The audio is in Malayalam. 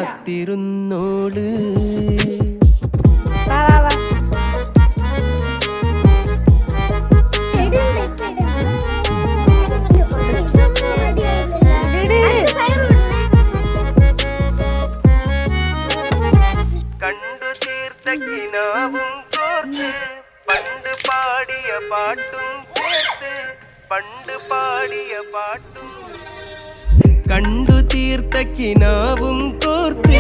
കാത്തിരുന്നോള്. കണ്ടു തീർത്ത കിനാവും കോർത്ത് പണ്ട് പാടിയ പാട്ടും ചേർത്ത് പണ്ട് പാടിയ പാട്ടും. കണ്ടു തീർത്ത കിനാവും കോർത്ത്